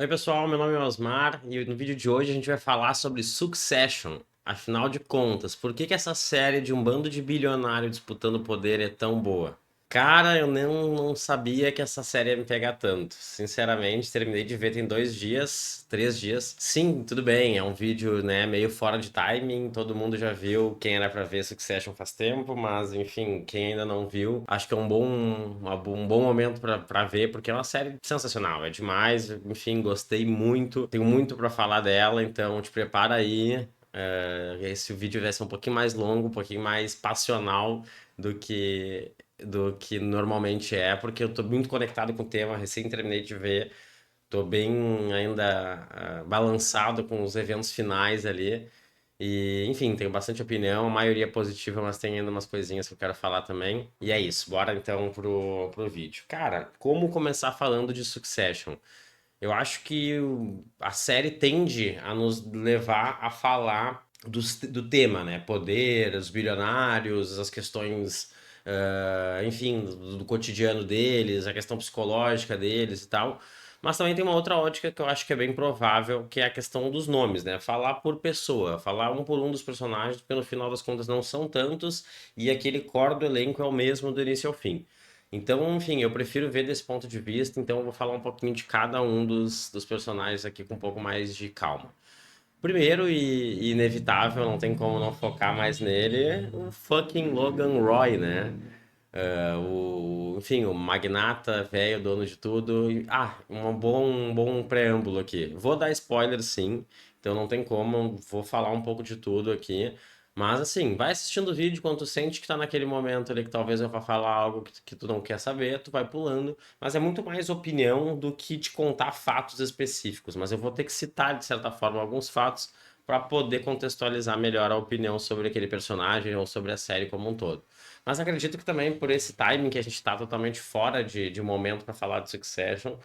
Oi, pessoal, meu nome é Osmar e no vídeo de hoje a gente vai falar sobre Succession. Afinal de contas, por que que essa série de um bando de bilionário disputando poder é tão boa? Cara, eu não sabia que essa série ia me pegar tanto. Sinceramente, terminei de ver tem 2 dias, 3 dias. Sim, tudo bem, é um vídeo, né, meio fora de timing. Todo mundo já viu quem era pra ver Succession faz tempo, mas enfim, quem ainda não viu, acho que é um bom momento pra ver, porque é uma série sensacional, é demais. Enfim, gostei muito, tenho muito pra falar dela, então te prepara aí. Esse vídeo vai ser um pouquinho mais longo, um pouquinho mais passional do que normalmente é, porque eu tô muito conectado com o tema, recém terminei de ver, tô bem ainda balançado com os eventos finais ali. E, enfim, tenho bastante opinião, a maioria é positiva, mas tem ainda umas coisinhas que eu quero falar também. E é isso, bora então pro vídeo. Cara, como começar falando de Succession? Eu acho que a série tende a nos levar a falar do tema, né? Poder, os bilionários, as questões, enfim, do cotidiano deles, a questão psicológica deles e tal. Mas também tem uma outra ótica que eu acho que é bem provável, que é a questão dos nomes, né? Falar por pessoa, falar um por um dos personagens, porque no final das contas não são tantos, e aquele core do elenco é o mesmo do início ao fim. Então, enfim, eu prefiro ver desse ponto de vista, então eu vou falar um pouquinho de cada um dos personagens aqui com um pouco mais de calma. Primeiro e inevitável, não tem como não focar mais nele, o fucking Logan Roy, né? Enfim, o magnata, velho, dono de tudo. Um bom preâmbulo aqui. Vou dar spoiler, sim, então não tem como, vou falar um pouco de tudo aqui. Mas assim, vai assistindo o vídeo quando tu sente que tá naquele momento ali que talvez eu vá falar algo que tu não quer saber, tu vai pulando. Mas é muito mais opinião do que te contar fatos específicos. Mas eu vou ter que citar, de certa forma, alguns fatos para poder contextualizar melhor a opinião sobre aquele personagem ou sobre a série como um todo. Mas acredito que também por esse timing que a gente está totalmente fora de momento para falar de Succession,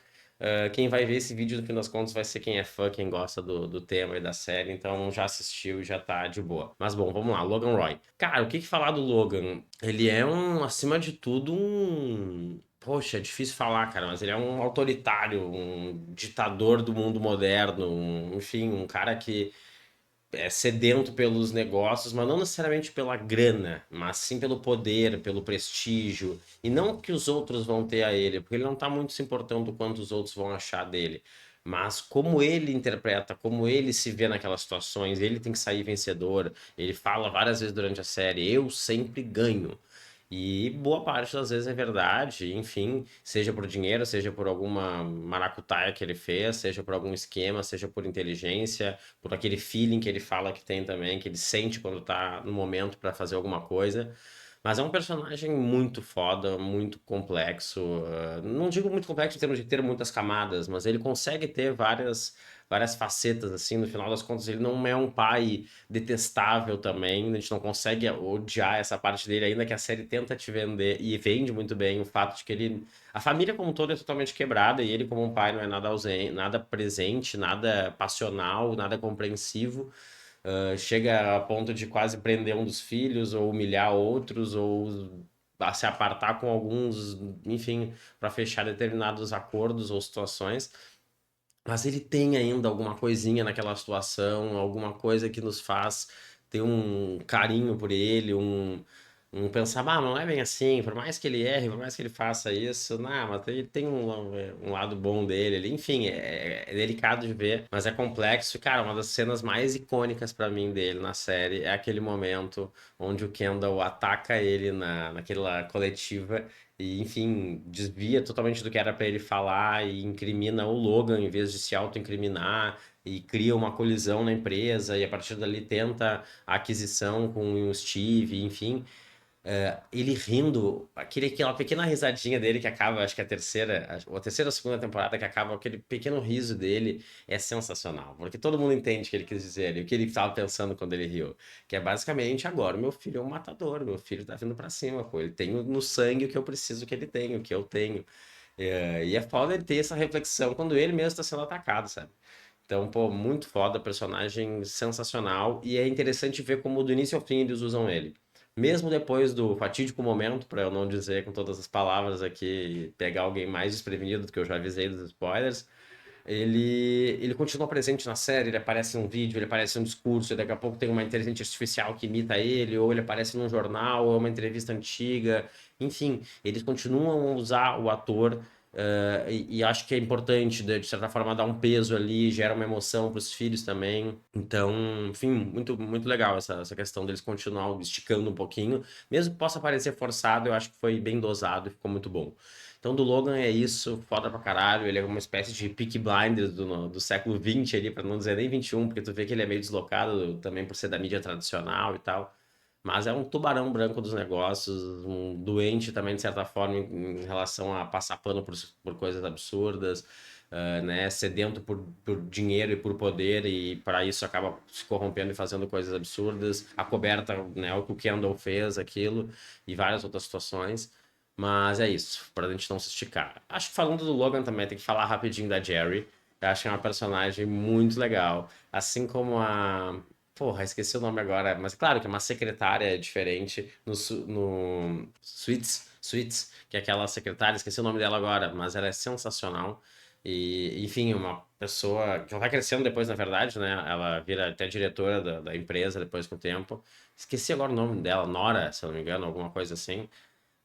quem vai ver esse vídeo no fim das contas vai ser quem é fã, quem gosta do tema e da série, então já assistiu e já tá de boa. Mas bom, vamos lá, Logan Roy. Cara, o que que falar do Logan? Ele é acima de tudo, Poxa, é difícil falar, cara, mas ele é um autoritário, um ditador do mundo moderno, enfim, um cara que é sedento pelos negócios, mas não necessariamente pela grana, mas sim pelo poder, pelo prestígio, e não que os outros vão ter a ele, porque ele não tá muito se importando do quanto os outros vão achar dele, mas como ele interpreta, como ele se vê naquelas situações, ele tem que sair vencedor, ele fala várias vezes durante a série, eu sempre ganho. E boa parte das vezes é verdade, enfim, seja por dinheiro, seja por alguma maracutaia que ele fez, seja por algum esquema, seja por inteligência, por aquele feeling que ele fala que tem também, que ele sente quando tá no momento para fazer alguma coisa. Mas é um personagem muito foda, muito complexo. Não digo muito complexo em termos de ter muitas camadas, mas ele consegue ter várias facetas, assim. No final das contas, ele não é um pai detestável também. A gente não consegue odiar essa parte dele, ainda que a série tenta te vender e vende muito bem o fato de que ele. A família como um todo é totalmente quebrada e ele, como um pai, não é nada ausente, nada presente, nada passional, nada compreensivo. Chega a ponto de quase prender um dos filhos, ou humilhar outros, ou a se apartar com alguns, enfim, para fechar determinados acordos ou situações. Mas ele tem ainda alguma coisinha naquela situação, alguma coisa que nos faz ter um carinho por ele, um pensar, não é bem assim, por mais que ele erre, por mais que ele faça isso, não, mas ele tem um lado bom dele ali. Enfim, é delicado de ver, mas é complexo. E, cara, uma das cenas mais icônicas pra mim dele na série é aquele momento onde o Kendall ataca ele naquela coletiva e, enfim, desvia totalmente do que era pra ele falar e incrimina o Logan em vez de se auto-incriminar e cria uma colisão na empresa e a partir dali tenta a aquisição com o Steve, enfim. Ele rindo, aquela pequena risadinha dele que acaba, acho que a terceira ou segunda temporada que acaba, aquele pequeno riso dele é sensacional, porque todo mundo entende o que ele quis dizer ali, o que ele estava pensando quando ele riu, que é basicamente agora, o meu filho é um matador, meu filho tá vindo pra cima, pô, ele tem no sangue o que eu preciso que ele tenha, o que eu tenho. E é foda ele ter essa reflexão quando ele mesmo está sendo atacado, sabe? Então, pô, muito foda, personagem sensacional. E é interessante ver como do início ao fim eles usam ele. Mesmo depois do fatídico momento, para eu não dizer com todas as palavras aqui, e pegar alguém mais desprevenido do que eu já avisei dos spoilers, ele continua presente na série, ele aparece num vídeo, ele aparece num discurso, e daqui a pouco tem uma inteligência artificial que imita ele, ou ele aparece num jornal, ou uma entrevista antiga. Enfim, eles continuam a usar o ator. E acho que é importante, de certa forma, dar um peso ali, gera uma emoção para os filhos também. Então, enfim, muito, muito legal essa questão deles continuar esticando um pouquinho. Mesmo que possa parecer forçado, eu acho que foi bem dosado e ficou muito bom. Então, do Logan é isso, foda pra caralho. Ele é uma espécie de Peaky Blinders do século XX ali, pra não dizer nem 21, porque tu vê que ele é meio deslocado também por ser da mídia tradicional e tal. Mas é um tubarão branco dos negócios, um doente também, de certa forma, em relação a passar pano por coisas absurdas, né? Sedento por dinheiro e por poder, e para isso acaba se corrompendo e fazendo coisas absurdas. A coberta, né? O que o Kendall fez, aquilo, e várias outras situações. Mas é isso, pra gente não se esticar. Acho que falando do Logan também, tem que falar rapidinho da Jerry. Eu acho que é uma personagem muito legal. Assim como a. Porra, esqueci o nome agora, mas claro que é uma secretária diferente no Suits, que é aquela secretária, esqueci o nome dela agora, mas ela é sensacional. E, enfim, uma pessoa que ela vai crescendo depois, na verdade, né? Ela vira até diretora da empresa depois com o tempo. Esqueci agora o nome dela, Nora, se eu não me engano, alguma coisa assim.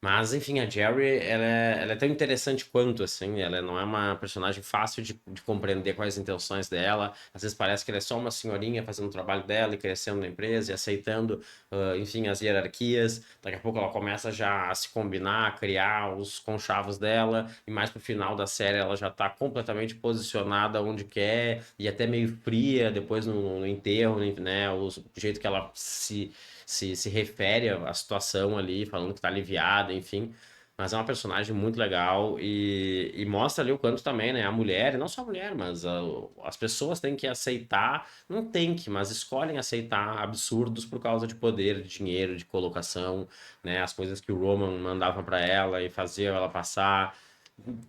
Mas, enfim, a Jerry, ela é tão interessante quanto, assim, ela não é uma personagem fácil de compreender quais as intenções dela, às vezes parece que ela é só uma senhorinha fazendo o trabalho dela e crescendo na empresa e aceitando, enfim, as hierarquias, daqui a pouco ela começa já a se combinar, a criar os conchavos dela, e mais pro final da série ela já tá completamente posicionada onde quer, e até meio fria depois no enterro, né, o jeito que ela se refere à situação ali, falando que tá aliviada, enfim. Mas é uma personagem muito legal e mostra ali o quanto também, né? A mulher, e não só a mulher, mas as pessoas têm que aceitar, não tem que, mas escolhem aceitar absurdos por causa de poder, de dinheiro, de colocação, né? As coisas que o Roman mandava pra ela e fazia ela passar.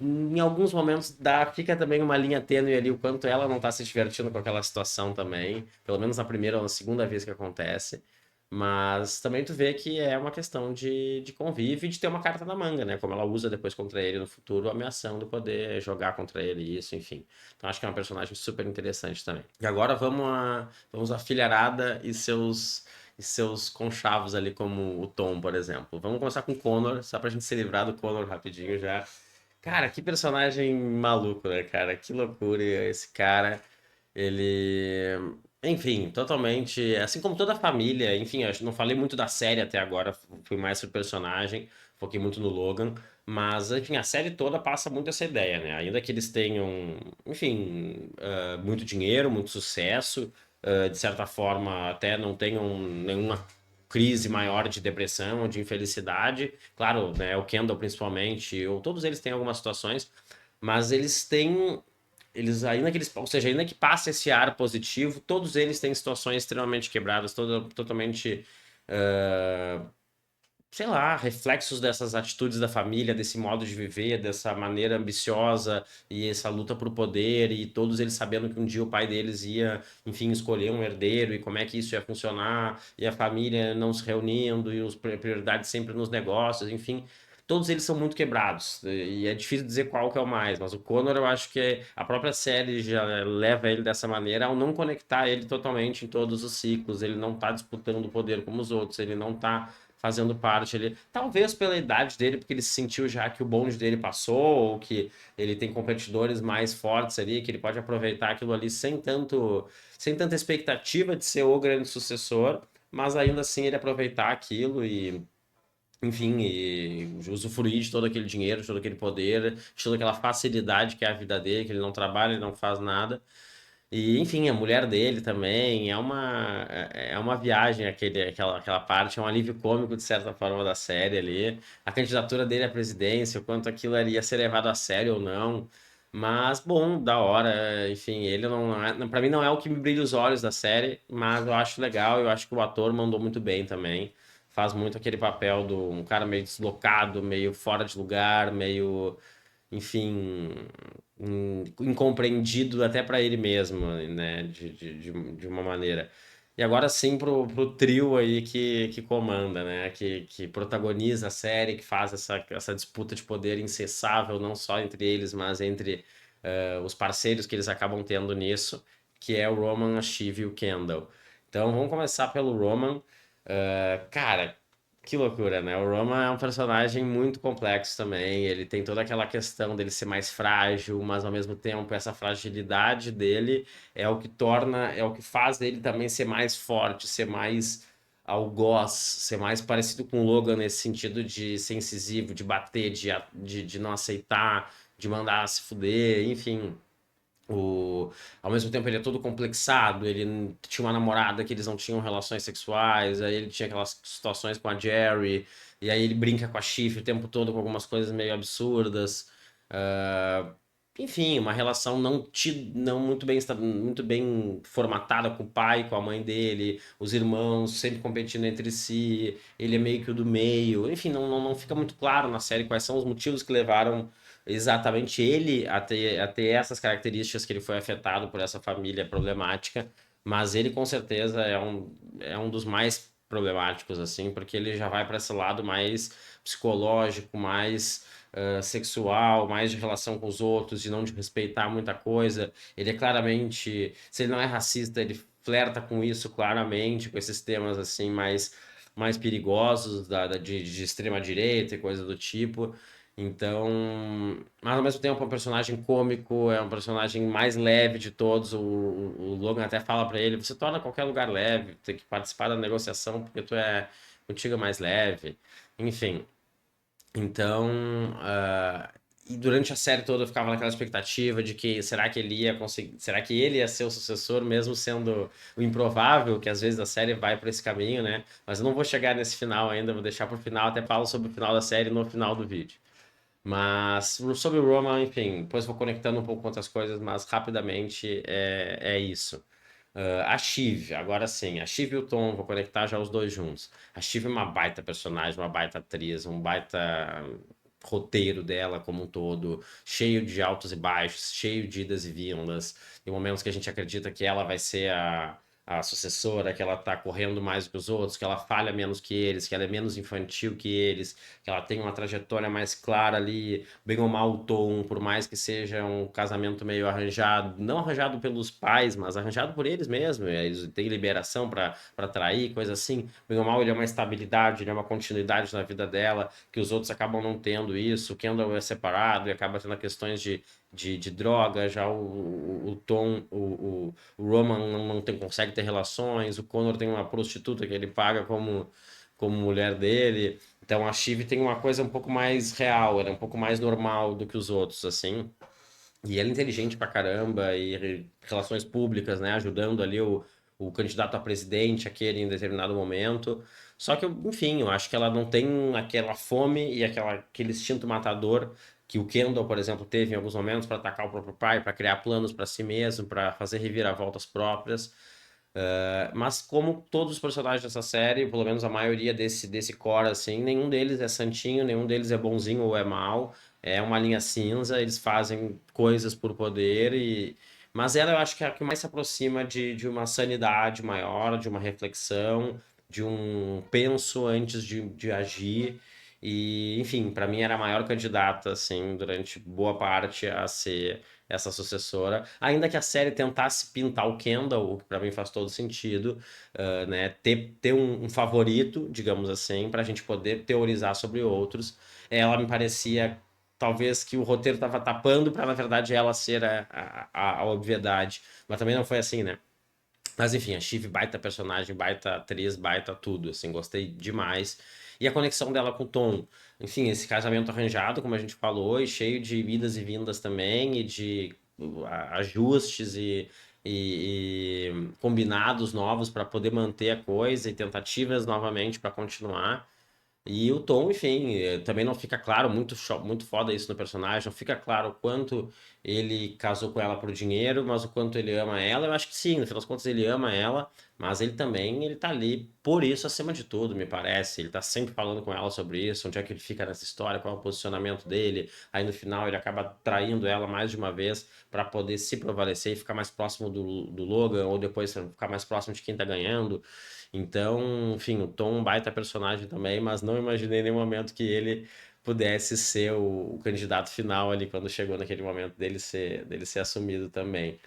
Em alguns momentos fica também uma linha tênue ali, o quanto ela não tá se divertindo com aquela situação também, pelo menos na primeira ou na segunda vez que acontece. Mas também tu vê que é uma questão de convívio e de ter uma carta na manga, né? Como ela usa depois contra ele no futuro, ameaçando poder jogar contra ele, isso, enfim. Então acho que é uma personagem super interessante também. E agora vamos à filharada e seus conchavos ali, como o Tom, por exemplo. Vamos começar com o Connor, só pra gente se livrar do Connor rapidinho já. Cara, que personagem maluco, né, cara? Que loucura esse cara. Ele, enfim, totalmente, assim como toda a família, enfim, eu não falei muito da série até agora, fui mais pro personagem, foquei muito no Logan, mas, enfim, a série toda passa muito essa ideia, né? Ainda que eles tenham, enfim, muito dinheiro, muito sucesso, de certa forma até não tenham nenhuma crise maior de depressão ou de infelicidade, claro, né, o Kendall principalmente, ou todos eles têm algumas situações, mas eles ainda que eles, ou seja, ainda que passe esse ar positivo, todos eles têm situações extremamente quebradas, totalmente, ah, sei lá, reflexos dessas atitudes da família, desse modo de viver, dessa maneira ambiciosa e essa luta por poder, e todos eles sabendo que um dia o pai deles ia, enfim, escolher um herdeiro e como é que isso ia funcionar, e a família não se reunindo, e as prioridades sempre nos negócios, enfim. Todos eles são muito quebrados, e é difícil dizer qual que é o mais, mas o Connor eu acho que a própria série já leva ele dessa maneira ao não conectar ele totalmente em todos os ciclos, ele não tá disputando o poder como os outros, ele não tá fazendo parte ali. Talvez pela idade dele, porque ele sentiu já que o bonde dele passou, ou que ele tem competidores mais fortes ali, que ele pode aproveitar aquilo ali sem tanta expectativa de ser o grande sucessor, mas ainda assim ele aproveitar aquilo e, enfim, e usufruir de todo aquele dinheiro, de todo aquele poder, de toda aquela facilidade que é a vida dele, que ele não trabalha, ele não faz nada. E, enfim, a mulher dele também é uma viagem, aquela parte, é um alívio cômico, de certa forma, da série ali. A candidatura dele à presidência, o quanto aquilo ali ia ser levado a sério ou não. Mas, bom, da hora, enfim, ele não é, pra mim não é o que me brilha os olhos da série, mas eu acho legal, eu acho que o ator mandou muito bem também. Faz muito aquele papel do um cara meio deslocado, meio fora de lugar, meio, enfim, incompreendido até para ele mesmo, né? De uma maneira. E agora sim pro trio aí que comanda, né? Que protagoniza a série, que faz essa disputa de poder incessável, não só entre eles, mas entre os parceiros que eles acabam tendo nisso, que é o Roman, a Shiv e o Kendall. Então vamos começar pelo Roman. Cara, que loucura, né? O Roman é um personagem muito complexo também. Ele tem toda aquela questão dele ser mais frágil, mas ao mesmo tempo essa fragilidade dele é o que torna, é o que faz ele também ser mais forte, ser mais algoz, ser mais parecido com o Logan nesse sentido de ser incisivo, de bater, de não aceitar, de mandar se fuder, enfim. Ao mesmo tempo ele é todo complexado, ele tinha uma namorada que eles não tinham relações sexuais, aí ele tinha aquelas situações com a Jerry, e aí ele brinca com a Chifre o tempo todo com algumas coisas meio absurdas. Ah, enfim, uma relação não muito bem, muito bem formatada com o pai, com a mãe dele, os irmãos sempre competindo entre si, ele é meio que o do meio. Enfim, não fica muito claro na série quais são os motivos que levaram exatamente ele a ter essas características que ele foi afetado por essa família problemática, mas ele com certeza é um dos mais problemáticos, assim, porque ele já vai para esse lado mais psicológico, mais sexual, mais de relação com os outros, de não de respeitar muita coisa. Ele é claramente, se ele não é racista, ele flerta com isso claramente, com esses temas assim mais perigosos de extrema direita e coisa do tipo. Então, mas ao mesmo tempo é um personagem cômico, é um personagem mais leve de todos. O Logan até fala pra ele: você torna qualquer lugar leve, tem que participar da negociação porque tu é contigo é mais leve. Enfim, então, e durante a série toda eu ficava naquela expectativa de que será que ele ia conseguir, será que ele ia ser o sucessor, mesmo sendo o improvável, que às vezes a série vai por esse caminho, né? Mas eu não vou chegar nesse final ainda, vou deixar pro final, até falo sobre o final da série no final do vídeo. Mas sobre o Roma, enfim, depois vou conectando um pouco com outras coisas, mas rapidamente é isso. A Shiv, agora sim, a Shiv e o Tom, vou conectar já os dois juntos. A Shiv é uma baita personagem, uma baita atriz, um baita roteiro dela como um todo, cheio de altos e baixos, cheio de idas e vindas. Em momentos que a gente acredita que ela vai ser a sucessora, que ela tá correndo mais que os outros, que ela falha menos que eles, que ela é menos infantil que eles, que ela tem uma trajetória mais clara ali, bem ou mal o Tom, por mais que seja um casamento meio arranjado, não arranjado pelos pais, mas arranjado por eles mesmos, eles têm liberação para trair, coisa assim, bem ou mal ele é uma estabilidade, ele é uma continuidade na vida dela, que os outros acabam não tendo isso, o Kendall é separado e acaba tendo questões de droga, já o Tom, o Roman não tem, consegue ter relações, o Connor tem uma prostituta que ele paga como mulher dele. Então a Shiv tem uma coisa um pouco mais real, ela é um pouco mais normal do que os outros, assim. E ela é inteligente pra caramba, e relações públicas, né? Ajudando ali o candidato a presidente, aquele em determinado momento. Só que, enfim, eu acho que ela não tem aquela fome e aquele instinto matador que o Kendall, por exemplo, teve em alguns momentos para atacar o próprio pai, para criar planos para si mesmo, para fazer reviravoltas próprias. Mas como todos os personagens dessa série, pelo menos a maioria desse core, assim, nenhum deles é santinho, nenhum deles é bonzinho ou é mal. É uma linha cinza, eles fazem coisas por poder e... Mas ela eu acho que é a que mais se aproxima de uma sanidade maior, de uma reflexão, de um penso antes de agir. E, enfim, para mim era a maior candidata, assim, durante boa parte a ser essa sucessora. Ainda que a série tentasse pintar o Kendall, o que pra mim faz todo sentido, né? Ter um favorito, digamos assim, pra gente poder teorizar sobre outros. Ela me parecia, talvez, que o roteiro tava tapando pra, na verdade, ela ser a obviedade. Mas também não foi assim, né? Mas enfim, a Shiv, baita personagem, baita atriz, baita tudo, assim, gostei demais. E a conexão dela com o Tom. Enfim, esse casamento arranjado, como a gente falou, e cheio de idas e vindas também, e de ajustes e combinados novos para poder manter a coisa, e tentativas novamente para continuar. E o Tom, enfim, também não fica claro, muito foda isso no personagem, não fica claro o quanto ele casou com ela por dinheiro, mas o quanto ele ama ela. Eu acho que sim, no final das contas ele ama ela, mas ele também, ele tá ali por isso acima de tudo, me parece. Ele tá sempre falando com ela sobre isso, onde é que ele fica nessa história, qual é o posicionamento dele. Aí no final ele acaba traindo ela mais de uma vez para poder se prevalecer e ficar mais próximo do Logan, ou depois ficar mais próximo de quem tá ganhando. Então, enfim, o Tom, é um baita personagem também, mas não imaginei em nenhum momento que ele pudesse ser o candidato final ali quando chegou naquele momento dele ser assumido também.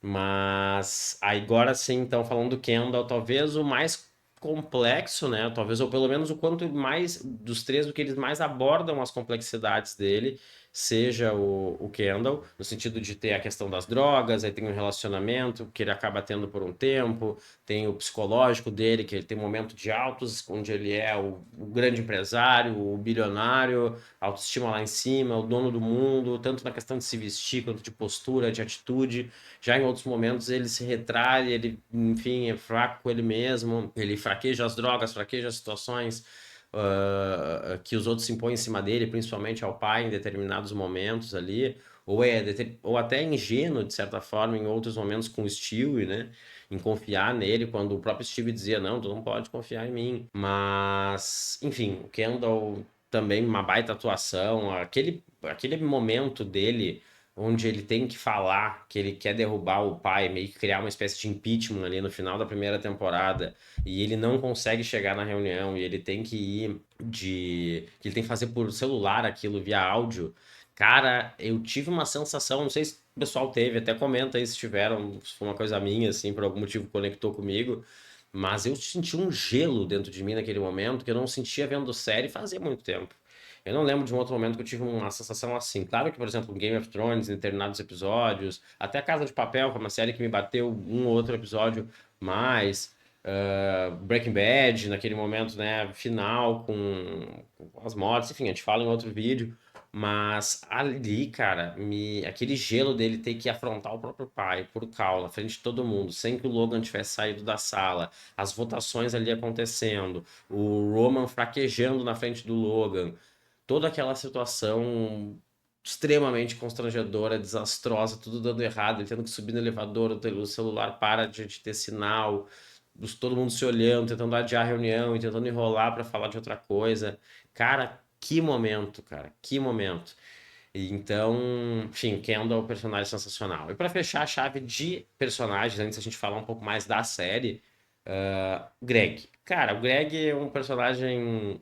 Mas agora sim, então, falando do Kendall, talvez o mais complexo, né? Talvez, ou pelo menos o quanto mais dos três, o que eles mais abordam as complexidades dele, seja o Kendall, no sentido de ter a questão das drogas, aí tem um relacionamento que ele acaba tendo por um tempo, tem o psicológico dele, que ele tem um momento de altos, onde ele é o grande empresário, o bilionário, autoestima lá em cima, o dono do mundo, tanto na questão de se vestir, quanto de postura, de atitude. Já em outros momentos ele se retrai, ele, enfim, é fraco com ele mesmo, ele fraqueja as drogas, fraqueja as situações que os outros se impõem em cima dele, principalmente ao pai em determinados momentos ali, ou até ingênuo, de certa forma, em outros momentos com o Stewie, né? Em confiar nele, quando o próprio Steve dizia, não, tu não pode confiar em mim. Mas, enfim, o Kendall também uma baita atuação, aquele momento dele onde ele tem que falar que ele quer derrubar o pai, meio que criar uma espécie de impeachment ali no final da primeira temporada, e ele não consegue chegar na reunião, e ele tem que ir que ele tem que fazer por celular aquilo via áudio. Cara, eu tive uma sensação, não sei se o pessoal teve, até comenta aí se tiveram, se foi uma coisa minha, assim, por algum motivo conectou comigo, mas eu senti um gelo dentro de mim naquele momento que eu não sentia vendo série fazia muito tempo. Eu não lembro de um outro momento que eu tive uma sensação assim. Claro que, por exemplo, Game of Thrones, em determinados episódios, até Casa de Papel, que é uma série que me bateu um ou outro episódio mais. Breaking Bad, naquele momento, né, final, com as mortes, enfim, a gente fala em outro vídeo. Mas ali, cara, aquele gelo dele ter que afrontar o próprio pai por causa, na frente de todo mundo, sem que o Logan tivesse saído da sala, as votações ali acontecendo, o Roman fraquejando na frente do Logan, toda aquela situação extremamente constrangedora, desastrosa, tudo dando errado, ele tendo que subir no elevador, o celular para de ter sinal, todo mundo se olhando, tentando adiar a reunião e tentando enrolar para falar de outra coisa. Cara, que momento, cara, que momento. E então, enfim, Kendall é um personagem sensacional. E para fechar a chave de personagens, antes a gente falar um pouco mais da série, Greg. Cara, o Greg é um personagem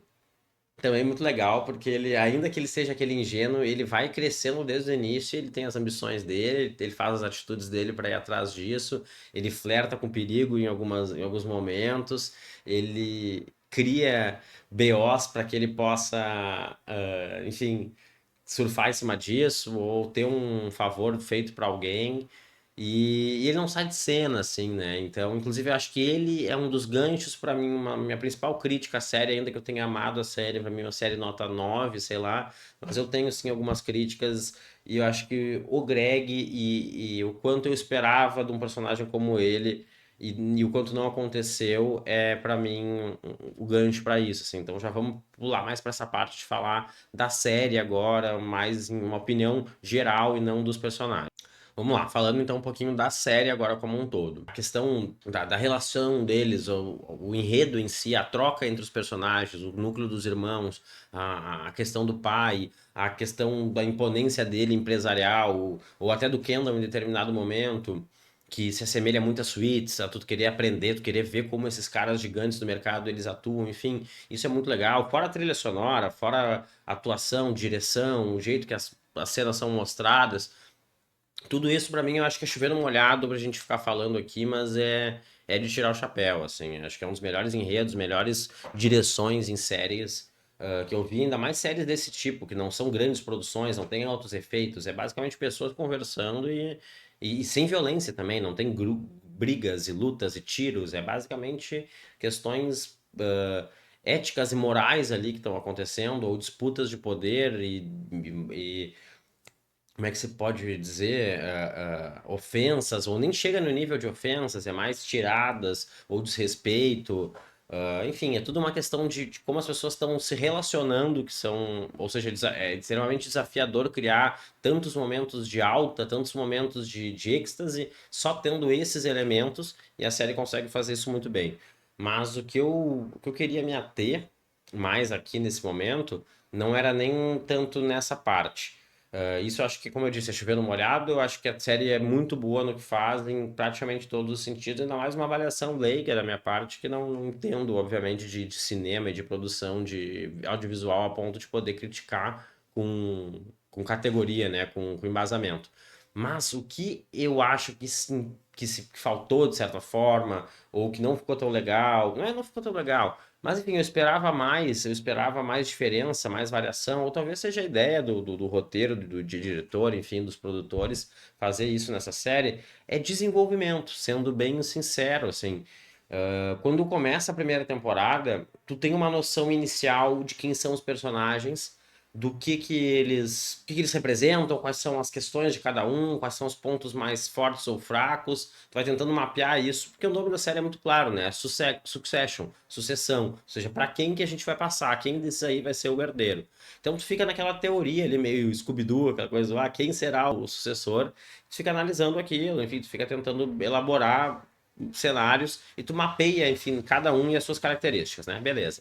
também muito legal, porque ele, ainda que ele seja aquele ingênuo, ele vai crescendo desde o início, ele tem as ambições dele, ele faz as atitudes dele para ir atrás disso, ele flerta com perigo em alguns momentos, ele cria BOs para que ele possa, enfim, surfar em cima disso ou ter um favor feito para alguém. E ele não sai de cena, assim, né? Então, inclusive, eu acho que ele é um dos ganchos para mim, minha principal crítica à série, ainda que eu tenha amado a série, para mim, uma série nota 9 sei lá, mas eu tenho, sim, algumas críticas e eu acho que o Greg e o quanto eu esperava de um personagem como ele e o quanto não aconteceu é, para mim, o gancho para isso, assim. Então, já vamos pular mais para essa parte de falar da série agora, mais em uma opinião geral e não dos personagens. Vamos lá, falando então um pouquinho da série agora como um todo. A questão da relação deles, o enredo em si, a troca entre os personagens, o núcleo dos irmãos, a questão do pai, a questão da imponência dele empresarial, ou até do Kendall em determinado momento, que se assemelha muito a Suits, a tu querer aprender, tu querer ver como esses caras gigantes do mercado eles atuam, enfim, isso é muito legal. Fora a trilha sonora, fora a atuação, direção, o jeito que as cenas são mostradas. Tudo isso pra mim eu acho que é chover no molhado pra gente ficar falando aqui, mas é de tirar o chapéu, assim. Acho que é um dos melhores enredos, melhores direções em séries que eu vi, ainda mais séries desse tipo, que não são grandes produções, não tem altos efeitos, é basicamente pessoas conversando e sem violência também, não tem brigas e lutas e tiros, é basicamente questões éticas e morais ali que estão acontecendo, ou disputas de poder e como é que se pode dizer, ofensas, ou nem chega no nível de ofensas, é mais tiradas ou desrespeito. Enfim, é tudo uma questão de como as pessoas estão se relacionando, que são, ou seja, é extremamente desafiador criar tantos momentos de alta, tantos momentos de êxtase, só tendo esses elementos, e a série consegue fazer isso muito bem. Mas o que eu queria me ater mais aqui nesse momento não era nem tanto nessa parte. Isso eu acho que, como eu disse, é chover no molhado. Eu acho que a série é muito boa no que faz, em praticamente todos os sentidos, ainda mais uma avaliação leiga da minha parte, que não entendo, obviamente, de cinema e de produção de audiovisual a ponto de poder criticar com categoria, né, com embasamento. Mas o que eu acho que sim, que faltou de certa forma, ou que não ficou tão legal, não ficou tão legal, mas enfim, eu esperava mais diferença, mais variação, ou talvez seja a ideia do roteiro, de diretor, enfim, dos produtores, fazer isso nessa série, é desenvolvimento, sendo bem sincero, assim. Quando começa a primeira temporada, tu tem uma noção inicial de quem são os personagens, do que eles representam, quais são as questões de cada um, quais são os pontos mais fortes ou fracos. Tu vai tentando mapear isso, porque o nome da série é muito claro, né? Succession, sucessão. Ou seja, para quem que a gente vai passar, quem desses aí vai ser o herdeiro. Então tu fica naquela teoria ali, meio Scooby-Doo, aquela coisa lá, quem será o sucessor? Tu fica analisando aquilo, enfim, tu fica tentando elaborar cenários e tu mapeia, enfim, cada um e as suas características, né? Beleza.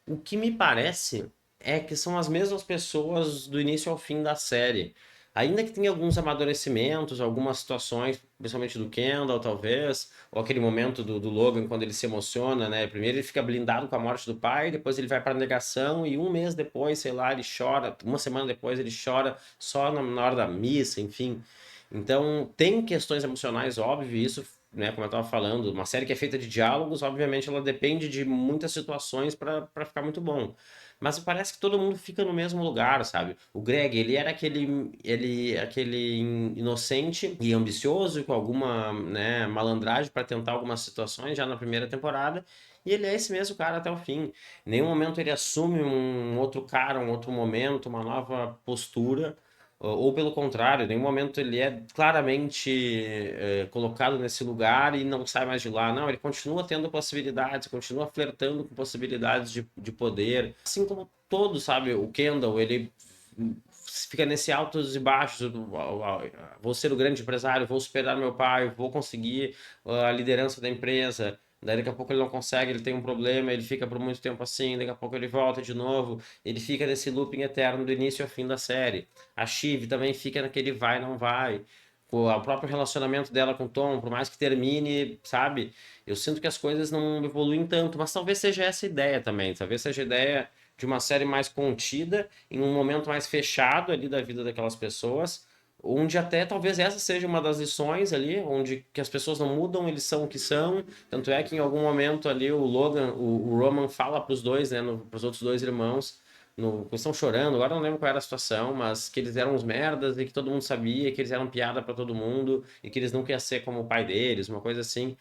O que me parece é que são as mesmas pessoas do início ao fim da série. Ainda que tenha alguns amadurecimentos, algumas situações, principalmente do Kendall, talvez, ou aquele momento do Logan quando ele se emociona, né? Primeiro ele fica blindado com a morte do pai, depois ele vai para a negação e um mês depois, sei lá, ele chora, uma semana depois ele chora só na hora da missa, enfim. Então, tem questões emocionais, óbvio, isso, né, como eu estava falando, uma série que é feita de diálogos, obviamente ela depende de muitas situações para ficar muito bom. Mas parece que todo mundo fica no mesmo lugar, sabe? O Greg, ele era aquele inocente e ambicioso, com alguma, né, malandragem para tentar algumas situações já na primeira temporada, e ele é esse mesmo cara até o fim. Em nenhum momento ele assume um outro cara, um outro momento, uma nova postura. Ou pelo contrário, em nenhum momento ele é claramente colocado nesse lugar e não sai mais de lá. Não, ele continua tendo possibilidades, continua flertando com possibilidades de poder. Assim como todos, sabe? O Kendall, ele fica nesse altos e baixos. Vou ser o grande empresário, vou superar meu pai, vou conseguir a liderança da empresa. Daí daqui a pouco ele não consegue, ele tem um problema, ele fica por muito tempo assim, daqui a pouco ele volta de novo, ele fica nesse looping eterno do início ao fim da série. A Shiv também fica naquele vai, não vai. O próprio relacionamento dela com o Tom, por mais que termine, sabe? Eu sinto que as coisas não evoluem tanto, mas talvez seja essa a ideia também. Talvez seja a ideia de uma série mais contida, em um momento mais fechado ali da vida daquelas pessoas, onde até talvez essa seja uma das lições ali, onde que as pessoas não mudam, eles são o que são. Tanto é que em algum momento ali o Logan, o Roman fala para os dois, né, para os outros dois irmãos, eles estão chorando, agora eu não lembro qual era a situação, mas que eles eram uns merdas e que todo mundo sabia, que eles eram piada para todo mundo e que eles nunca iam ser como o pai deles, uma coisa assim.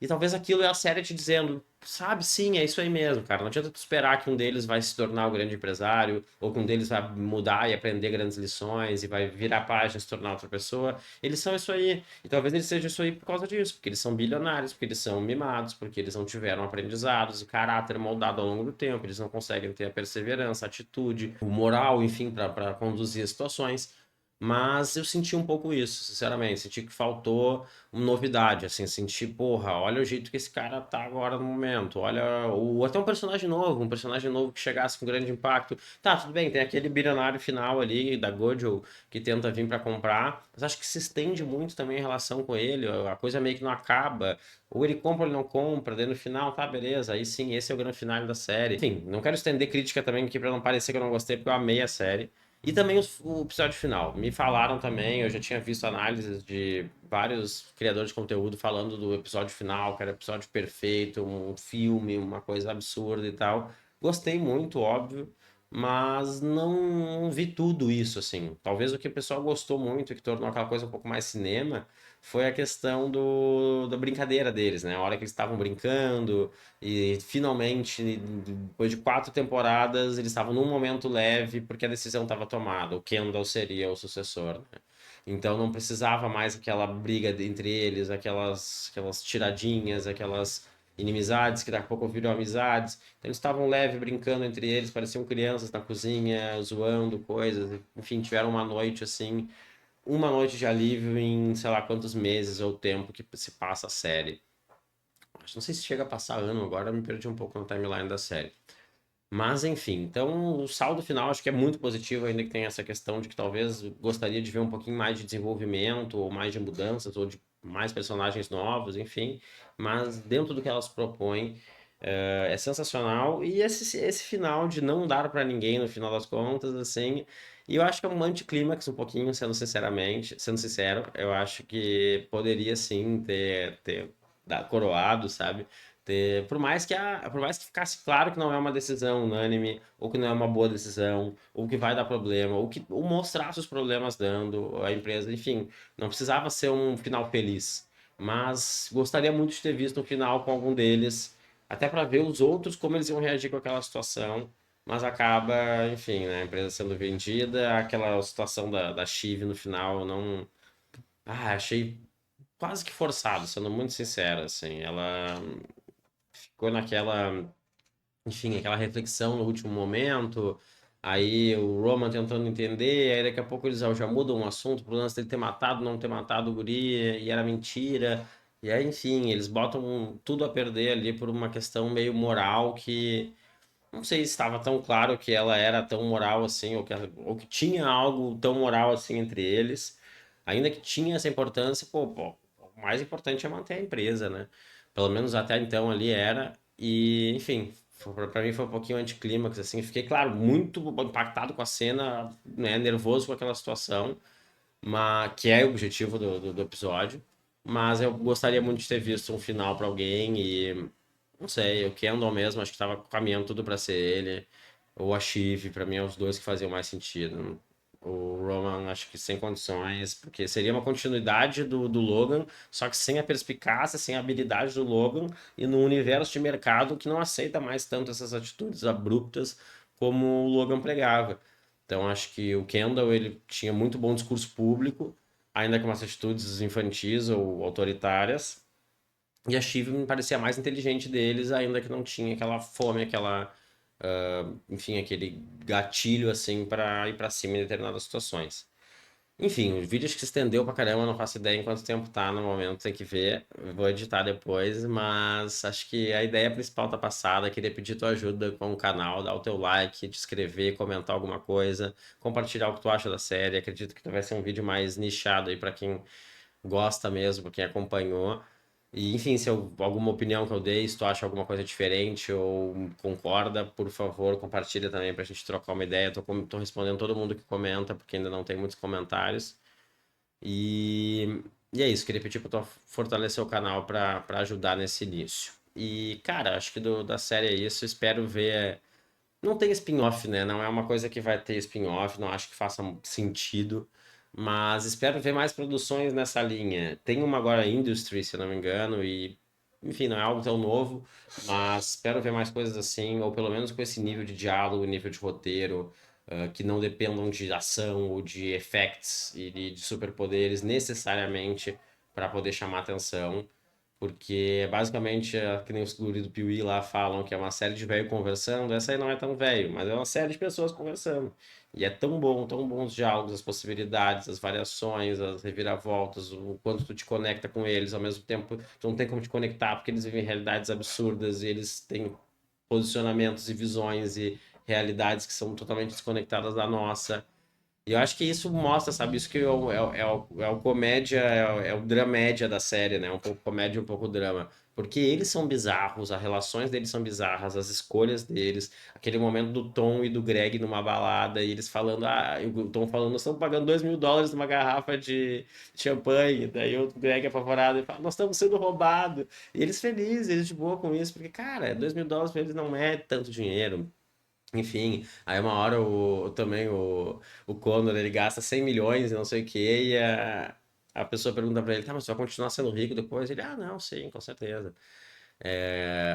E talvez aquilo é a série te dizendo, sabe, sim, é isso aí mesmo, cara. Não adianta tu esperar que um deles vai se tornar o grande empresário, ou que um deles vai mudar e aprender grandes lições e vai virar a página e se tornar outra pessoa. Eles são isso aí. E talvez eles sejam isso aí por causa disso, porque eles são bilionários, porque eles são mimados, porque eles não tiveram aprendizados e caráter moldado ao longo do tempo, eles não conseguem ter a perseverança, a atitude, o moral, enfim, para conduzir as situações. Mas eu senti um pouco isso, sinceramente. Senti que faltou uma novidade, assim, senti, porra, olha o jeito que esse cara tá agora no momento, olha, ou até um personagem novo que chegasse com grande impacto. Tá, tudo bem, tem aquele bilionário final ali da Gojo que tenta vir pra comprar, mas acho que se estende muito também em relação com ele, a coisa meio que não acaba, ou ele compra ou ele não compra, daí no final, tá, beleza, aí sim, esse é o grande final da série. Enfim, não quero estender crítica também aqui pra não parecer que eu não gostei, porque eu amei a série. E também o episódio final. Me falaram também, eu já tinha visto análises de vários criadores de conteúdo falando do episódio final, que era episódio perfeito, um filme, uma coisa absurda e tal. Gostei muito, óbvio, mas não vi tudo isso, assim. Talvez o que o pessoal gostou muito, que tornou aquela coisa um pouco mais cinema, foi a questão da brincadeira deles, né? A hora que eles estavam brincando, e finalmente, depois de 4 temporadas, eles estavam num momento leve porque a decisão estava tomada. O Kendall seria o sucessor, né? Então não precisava mais aquela briga entre eles, aquelas tiradinhas, aquelas inimizades que daqui a pouco viram amizades. Então eles estavam leve brincando entre eles, pareciam crianças na cozinha, zoando coisas. Enfim, tiveram uma noite de alívio em sei lá quantos meses ou tempo que se passa a série. Não sei se chega a passar ano agora, eu me perdi um pouco no timeline da série. Mas enfim, então o saldo final acho que é muito positivo, ainda que tenha essa questão de que talvez gostaria de ver um pouquinho mais de desenvolvimento, ou mais de mudanças, ou de mais personagens novos, enfim. Mas dentro do que elas propõem, é sensacional. E esse final de não dar pra ninguém no final das contas, assim. E eu acho que é um anticlímax um pouquinho, sendo sincero, eu acho que poderia sim ter coroado, sabe? Por mais que ficasse claro que não é uma decisão unânime, ou que não é uma boa decisão, ou que vai dar problema, ou mostrasse os problemas dando a empresa, enfim, não precisava ser um final feliz. Mas gostaria muito de ter visto um final com algum deles, até para ver os outros como eles iam reagir com aquela situação. Mas acaba, enfim, né, a empresa sendo vendida, aquela situação da Chive no final, eu não. Ah, achei quase que forçado, sendo muito sincero, assim. Ela ficou naquela, enfim, aquela reflexão no último momento. Aí o Roman tentando entender, aí daqui a pouco eles já mudam o assunto pro lance dele ter matado, não ter matado o guri, e era mentira. E aí, enfim, eles botam tudo a perder ali por uma questão meio moral que não sei se estava tão claro que ela era tão moral assim, ou que tinha algo tão moral assim entre eles. Ainda que tinha essa importância, pô, o mais importante é manter a empresa, né? Pelo menos até então ali era. E, enfim, pra mim foi um pouquinho anticlímax, assim. Fiquei, claro, muito impactado com a cena, né? Nervoso com aquela situação, mas, que é o objetivo do episódio. Mas eu gostaria muito de ter visto um final pra alguém e não sei, o Kendall mesmo, acho que tava caminhando tudo pra ser ele. Ou a Shiv, pra mim, é os dois que faziam mais sentido. O Roman, acho que sem condições, porque seria uma continuidade do Logan, só que sem a perspicácia, sem a habilidade do Logan, e num universo de mercado que não aceita mais tanto essas atitudes abruptas como o Logan pregava. Então, acho que o Kendall, ele tinha muito bom discurso público, ainda com umas atitudes infantis ou autoritárias, e a Shiv me parecia mais inteligente deles, ainda que não tinha aquela fome, enfim, aquele gatilho assim pra ir pra cima em determinadas situações. Enfim, o vídeo acho que se estendeu pra caramba, não faço ideia em quanto tempo tá no momento, tem que ver. Eu vou editar depois, mas acho que a ideia principal tá passada. Queria pedir tua ajuda com o canal, dar o teu like, te inscrever, comentar alguma coisa, compartilhar o que tu acha da série. Acredito que vai ser um vídeo mais nichado aí pra quem gosta mesmo, quem acompanhou. E, enfim, se alguma opinião que eu dei, se tu acha alguma coisa diferente ou concorda, por favor, compartilha também pra gente trocar uma ideia. Tô respondendo todo mundo que comenta, porque ainda não tem muitos comentários. E, e é isso, queria pedir pra tu fortalecer o canal pra ajudar nesse início. E, cara, acho que da série é isso. Espero ver. Não tem spin-off, né? Não é uma coisa que vai ter spin-off, não acho que faça sentido. Mas espero ver mais produções nessa linha. Tem uma agora Industry, se eu não me engano, e enfim, não é algo tão novo, mas espero ver mais coisas assim, ou pelo menos com esse nível de diálogo, nível de roteiro, que não dependam de ação ou de effects e de superpoderes necessariamente para poder chamar atenção. Porque basicamente, que nem os guri do Piuí lá falam que é uma série de velho conversando, essa aí não é tão velho, mas é uma série de pessoas conversando. E é tão bons os diálogos, as possibilidades, as variações, as reviravoltas, o quanto tu te conecta com eles, ao mesmo tempo tu não tem como te conectar, porque eles vivem realidades absurdas e eles têm posicionamentos e visões e realidades que são totalmente desconectadas da nossa. E eu acho que isso mostra, sabe? Isso que é o comédia, é o dramédia da série, né? Um pouco comédia, um pouco drama. Porque eles são bizarros, as relações deles são bizarras, as escolhas deles, aquele momento do Tom e do Greg numa balada, e eles falando, e o Tom falando, nós estamos pagando $2.000 numa garrafa de champanhe. Daí o Greg apavorado e fala, nós estamos sendo roubados. E eles felizes, eles de boa com isso, porque, cara, $2.000 pra eles não é tanto dinheiro. Enfim, aí uma hora também o Conor ele gasta 100 milhões e não sei o que, e a pessoa pergunta pra ele, tá, mas você vai continuar sendo rico depois? Ele, não, sim, com certeza.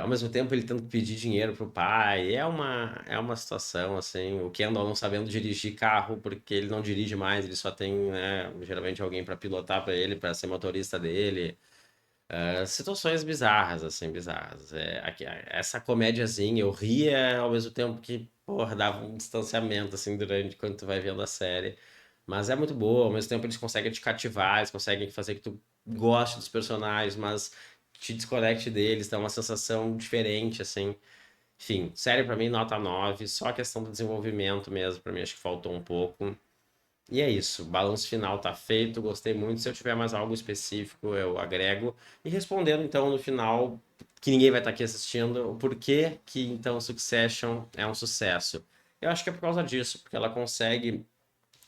Ao mesmo tempo ele tendo que pedir dinheiro pro pai, é uma situação assim, o Kendall não sabendo dirigir carro porque ele não dirige mais, ele só tem, né, geralmente alguém pra pilotar pra ele, pra ser motorista dele. Situações bizarras, assim, bizarras. Essa comédiazinha, eu ria ao mesmo tempo que, porra, dava um distanciamento, assim, durante quando tu vai vendo a série. Mas é muito boa, ao mesmo tempo eles conseguem te cativar, eles conseguem fazer que tu goste dos personagens, mas te desconecte deles, dá uma sensação diferente, assim. Enfim, série pra mim, nota 9. Só a questão do desenvolvimento mesmo, pra mim acho que faltou um pouco. E é isso, o balanço final tá feito, gostei muito. Se eu tiver mais algo específico, eu agrego. E respondendo então no final, que ninguém vai estar aqui assistindo, o porquê que então Succession é um sucesso. Eu acho que é por causa disso, porque ela consegue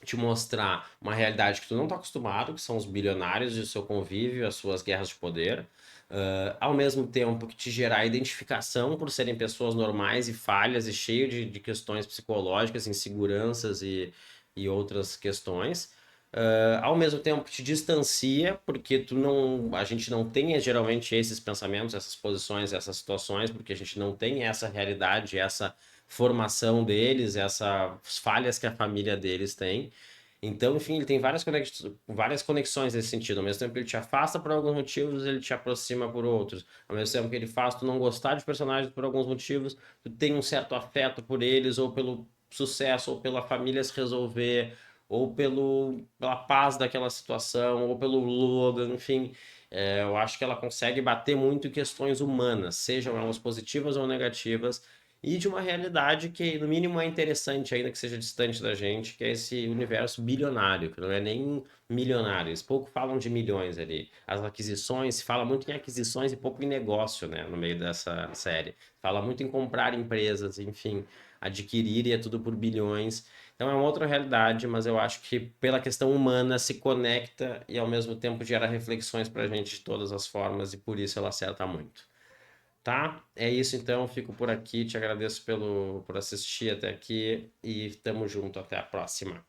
te mostrar uma realidade que tu não tá acostumado, que são os bilionários e o seu convívio, as suas guerras de poder. Ao mesmo tempo que te gerar identificação por serem pessoas normais e falhas e cheio de questões psicológicas, inseguranças e outras questões. Ao mesmo tempo que te distancia, porque tu não, a gente não tem geralmente esses pensamentos, essas posições, essas situações, porque a gente não tem essa realidade, essa formação deles, essas falhas que a família deles tem. Então, enfim, ele tem várias conexões nesse sentido. Ao mesmo tempo que ele te afasta por alguns motivos, ele te aproxima por outros. Ao mesmo tempo que ele faz tu não gostar de personagens por alguns motivos, tu tem um certo afeto por eles, ou pelo sucesso, ou pela família se resolver, ou pela paz daquela situação, ou pelo Logan, enfim. Eu acho que ela consegue bater muito em questões humanas, sejam elas positivas ou negativas, e de uma realidade que, no mínimo, é interessante, ainda que seja distante da gente, que é esse universo bilionário, que não é nem milionário. Eles pouco falam de milhões ali. As aquisições, se fala muito em aquisições e pouco em negócio, né, no meio dessa série. Fala muito em comprar empresas, enfim, adquirir e é tudo por bilhões. Então é uma outra realidade, mas eu acho que pela questão humana se conecta e ao mesmo tempo gera reflexões pra gente de todas as formas e por isso ela acerta muito. Tá? É isso então, fico por aqui, te agradeço por assistir até aqui e tamo junto, até a próxima.